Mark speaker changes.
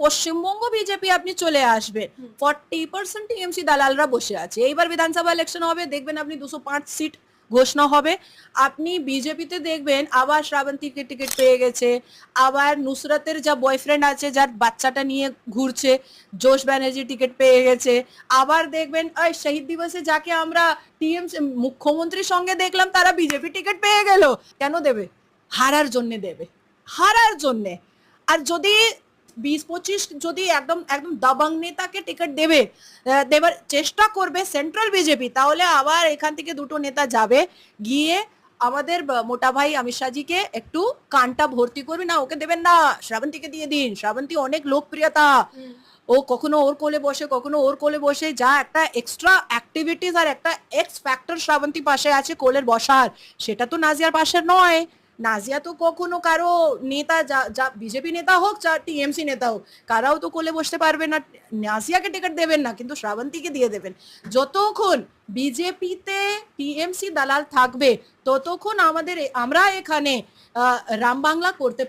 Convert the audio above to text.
Speaker 1: Paschimbanga BJP আপনি চলে আসবেন, 40% টিএমসি দালালরা বসে আছে। এইবার বিধানসভা ইলেকশন হবে, দেখবেন আপনি 205 সিট ঘোষণা হবে। আপনি বিজেপিতে দেখবেন আবার শ্রাবন্তীকে টিকিট পেয়ে গেছে, আবার নুসরাতের যা বয়ফ্রেন্ড আছে, যার বাচ্চাটা নিয়ে ঘুরছে, জোশ ব্যানার্জি টিকিট পেয়ে গেছে। আবার দেখবেন ওই শহীদ দিবসে যাকে আমরা টিএমসি মুখ্যমন্ত্রীর সঙ্গে দেখলাম, তারা বিজেপি টিকিট পেয়ে গেল। কেন দেবে? হারার জন্য দেবে, হারার জন্যে। আর যদি 20-25 যদি একদম একদম দাবাং নেতাকে টিকিট দেবে, দেবার চেষ্টা করবে সেন্ট্রাল বিজেপি, তাহলে আবার এখান থেকে দুটো নেতা যাবে, গিয়ে আমাদের মোটা ভাই অমিত শাহজিকে একটু কানটা ভর্তি করবে, না ওকে দেবেন না, শ্রাবন্তীকে দিয়ে দিন, শ্রাবন্তী অনেক লোকপ্রিয়তা, ও কখনো ওর কোলে বসে, কখনো ওর কোলে বসে, যা একটা এক্সট্রা অ্যাক্টিভিটিস আর একটা এক্স ফ্যাক্টর শ্রাবন্তী পাশে আছে কোলের বসার, সেটা তো নাজিয়ার পাশে নয়। নাজিয়া তো কখনো কারো নেতা, যা বিজেপি নেতা হোক, যা টিএমসি নেতা হোক, কারাও তো কোলে বসতে পারবে না। নাজিয়াকে টিকিট দেবেন না, কিন্তু শ্রাবন্তীকে দিয়ে দেবেন। যতক্ষণ বিজেপিতে টিএমসি দালাল থাকবে, ততক্ষণ আমরা এখানে রাম বাংলা করতে